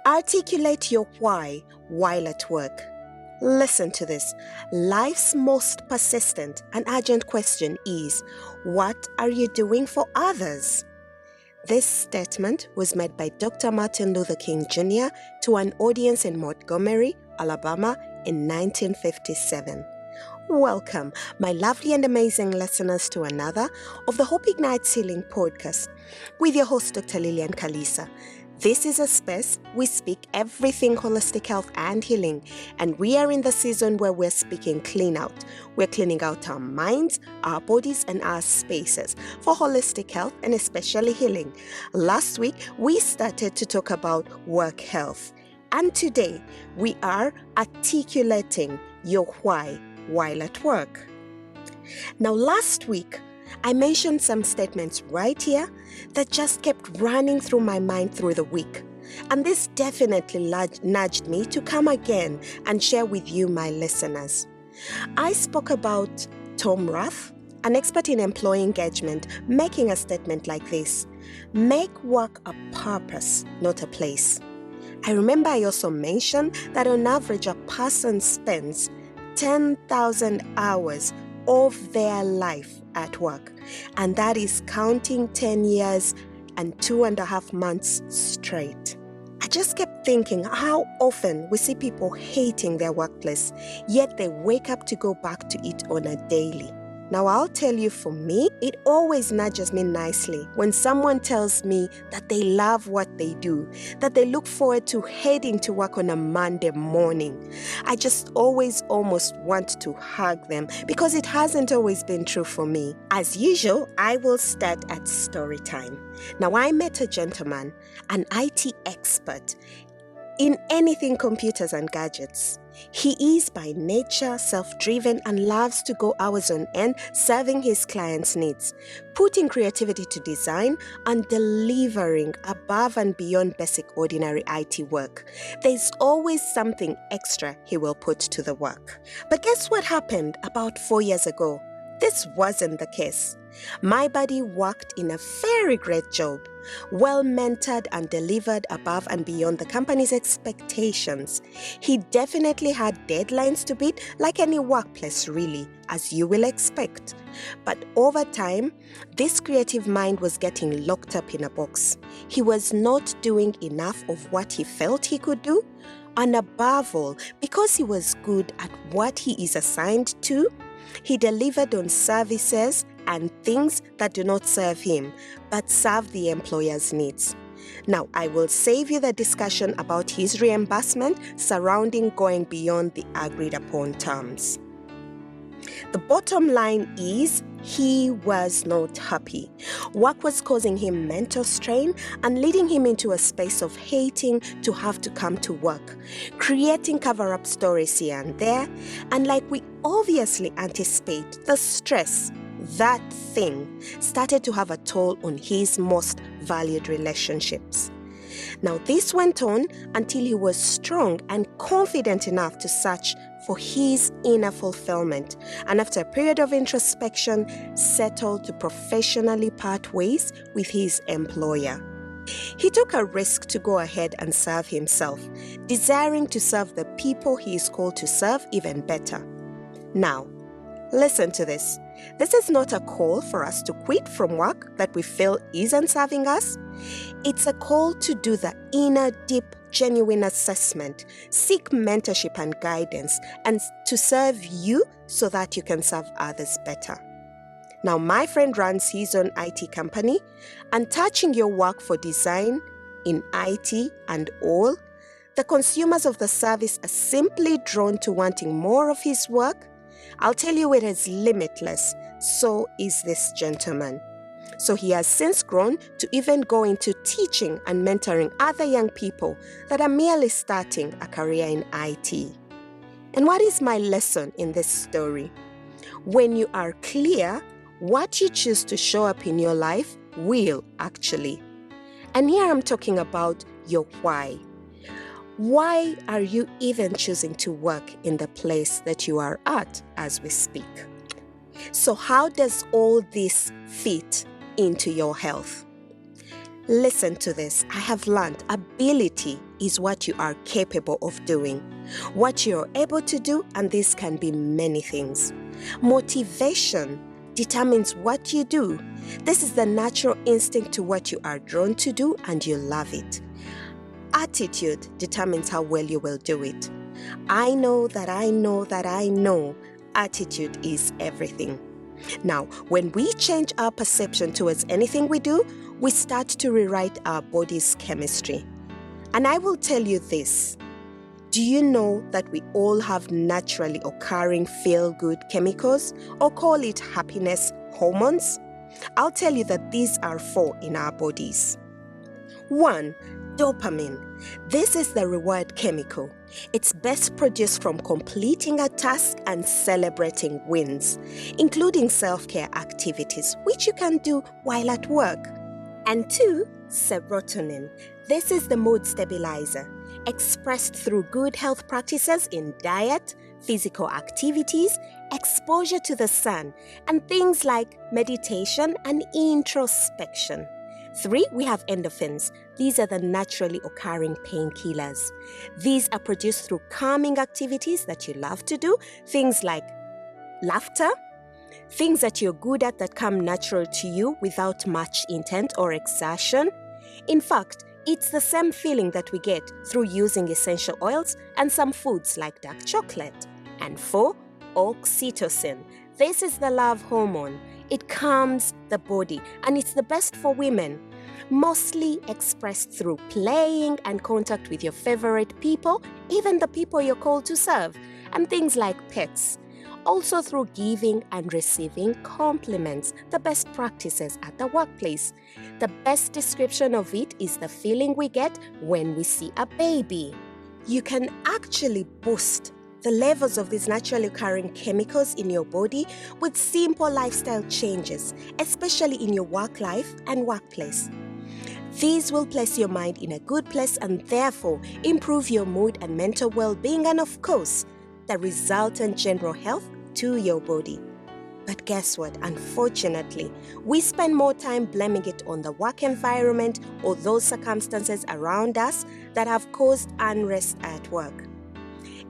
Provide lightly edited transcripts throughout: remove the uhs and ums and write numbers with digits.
Articulate your why while at work. Listen to this. Life's most persistent and urgent question is, what are you doing for others? This statement was made by Dr. Martin Luther King Jr. to an audience in Montgomery, Alabama in 1957. Welcome, my lovely and amazing listeners, to another of the 𝘱𝘠𝘬𝘬𝘬 Healing podcast with your host, Dr. Lillian Kaliisa. This is a space we speak everything holistic health and healing, and we are in the season where we're speaking clean out. We're cleaning out our minds, our bodies, and our spaces for holistic health and especially healing. Last week, we started to talk about work health, and today we are articulating your why while at work. Now, last week, I mentioned some statements right here that just kept running through my mind through the week. And this definitely nudged me to come again and share with you, my listeners. I spoke about Tom Rath, an expert in employee engagement, making a statement like this: make work a purpose, not a place. I remember I also mentioned that on average, a person spends 10,000 hours of their life at work, and that is counting 10 years and 2.5 months straight. I just kept thinking how often we see people hating their workplace, yet they wake up to go back to it on a daily. Now, I'll tell you, for me, it always nudges me nicely when someone tells me that they love what they do, that they look forward to heading to work on a Monday morning. I just always almost want to hug them because it hasn't always been true for me. As usual, I will start at story time. Now, I met a gentleman, an IT expert in anything computers and gadgets. He is by nature self-driven and loves to go hours on end serving his clients' needs, putting creativity to design and delivering above and beyond basic ordinary IT work. There's always something extra he will put to the work. But guess what happened about 4 years ago? This wasn't the case. My buddy worked in a very great job, well mentored and delivered above and beyond the company's expectations. He definitely had deadlines to beat, like any workplace really, as you will expect. But over time, this creative mind was getting locked up in a box. He was not doing enough of what he felt he could do, and above all, because he was good at what he is assigned to, he delivered on services and things that do not serve him, but serve the employer's needs. Now, I will save you the discussion about his reimbursement surrounding going beyond the agreed upon terms. The bottom line is, he was not happy. Work was causing him mental strain and leading him into a space of hating to have to come to work, creating cover-up stories here and there, and like we obviously anticipate, the stress, that thing, started to have a toll on his most valued relationships. Now, this went on until he was strong and confident enough to search for his inner fulfillment, and after a period of introspection, settled to professionally part ways with his employer. He took a risk to go ahead and serve himself, desiring to serve the people he is called to serve even better. Now, listen to this. This is not a call for us to quit from work that we feel isn't serving us. It's a call to do the inner, deep, genuine assessment, seek mentorship and guidance, and to serve you so that you can serve others better. Now, my friend runs his own IT company, and touching your work for design in IT and all, the consumers of the service are simply drawn to wanting more of his work. I'll tell you, it is limitless. So is this gentleman. So he has since grown to even go into teaching and mentoring other young people that are merely starting a career in IT. And what is my lesson in this story? When you are clear, what you choose to show up in your life will actually. And here I'm talking about your why. Why are you even choosing to work in the place that you are at as we speak? So how does all this fit into your health? Listen to this. I have learned ability is what you are capable of doing, what you're able to do, and this can be many things. Motivation determines what you do. This is the natural instinct to what you are drawn to do and you love it. Attitude determines how well you will do it. I know that I know that I know. Attitude is everything. Now, when we change our perception towards anything we do, we start to rewrite our body's chemistry. And I will tell you this. Do you know that we all have naturally occurring feel-good chemicals, or call it happiness hormones? I'll tell you that these are 4 in our bodies. 1. Dopamine. This is the reward chemical. It's best produced from completing a task and celebrating wins, including self-care activities, which you can do while at work. And 2. Serotonin. This is the mood stabilizer, expressed through good health practices in diet, physical activities, exposure to the sun, and things like meditation and introspection. 3, we have endorphins. These are the naturally occurring painkillers. These are produced through calming activities that you love to do, things like laughter, things that you're good at that come natural to you without much intent or exertion. In fact, it's the same feeling that we get through using essential oils and some foods like dark chocolate. And 4, oxytocin. This is the love hormone. It calms the body and it's the best for women, mostly expressed through playing and contact with your favorite people, even the people you're called to serve, and things like pets. Also through giving and receiving compliments, the best practices at the workplace. The best description of it is the feeling we get when we see a baby. You can actually boost the levels of these naturally occurring chemicals in your body with simple lifestyle changes, especially in your work life and workplace. These will place your mind in a good place and therefore improve your mood and mental well-being and, of course, the resultant general health to your body. But guess what? Unfortunately, we spend more time blaming it on the work environment or those circumstances around us that have caused unrest at work.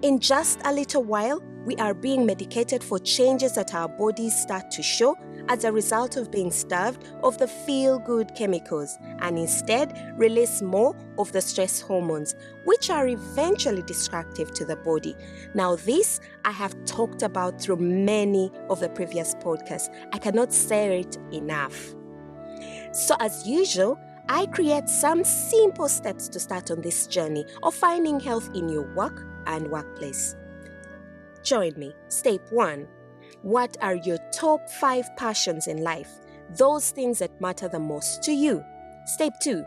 In just a little while, we are being medicated for changes that our bodies start to show as a result of being starved of the feel-good chemicals and instead release more of the stress hormones, which are eventually destructive to the body. Now, this I have talked about through many of the previous podcasts. I cannot say it enough. So as usual, I create some simple steps to start on this journey of finding health in your work and workplace. Join me. Step 1. What are your top 5 passions in life? Those things that matter the most to you. Step 2.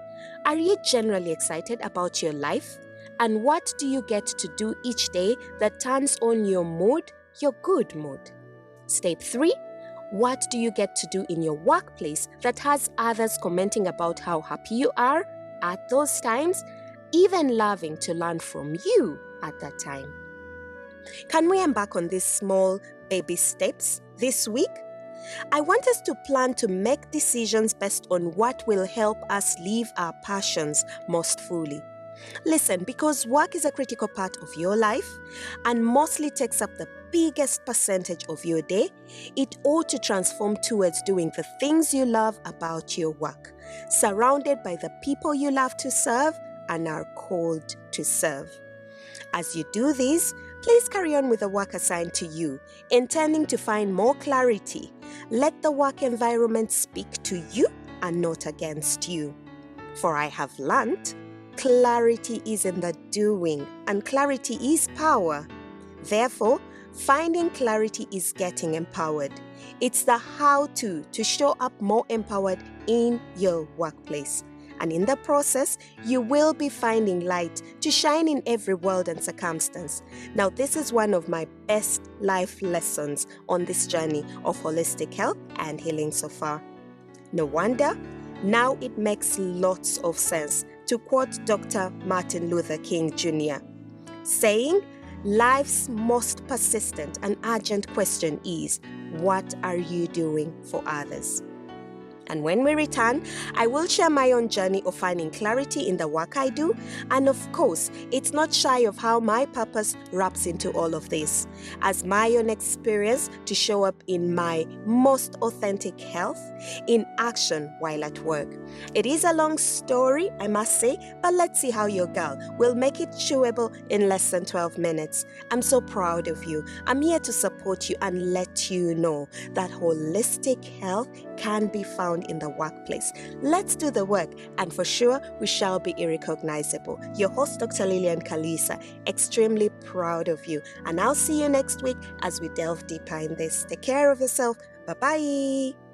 Are you generally excited about your life? And what do you get to do each day that turns on your mood, your good mood? Step 3. What do you get to do in your workplace that has others commenting about how happy you are at those times, even loving to learn from you at that time? Can we embark on these small baby steps this week? I want us to plan to make decisions based on what will help us live our passions most fully. Listen, because work is a critical part of your life and mostly takes up the biggest percentage of your day, it ought to transform towards doing the things you love about your work, surrounded by the people you love to serve and are called to serve. As you do this, please carry on with the work assigned to you, intending to find more clarity. Let the work environment speak to you and not against you. For I have learnt, clarity is in the doing, and clarity is power. Therefore, finding clarity is getting empowered. It's the how-to show up more empowered in your workplace. And in the process, you will be finding light to shine in every world and circumstance. Now, this is one of my best life lessons on this journey of holistic health and healing so far. No wonder, now it makes lots of sense to quote Dr. Martin Luther King Jr., saying, "Life's most persistent and urgent question is, what are you doing for others?" And when we return, I will share my own journey of finding clarity in the work I do. And of course, it's not shy of how my purpose wraps into all of this, as my own experience to show up in my most authentic health in action while at work. It is a long story, I must say, but let's see how your girl will make it chewable in less than 12 minutes. I'm so proud of you. I'm here to support you and let you know that holistic health can be found in the workplace. Let's do the work, and for sure we shall be irrecognizable. Your host, Dr. Lillian Kaliisa, extremely proud of you, and I'll see you next week as we delve deeper in this. Take care of yourself. Bye-bye.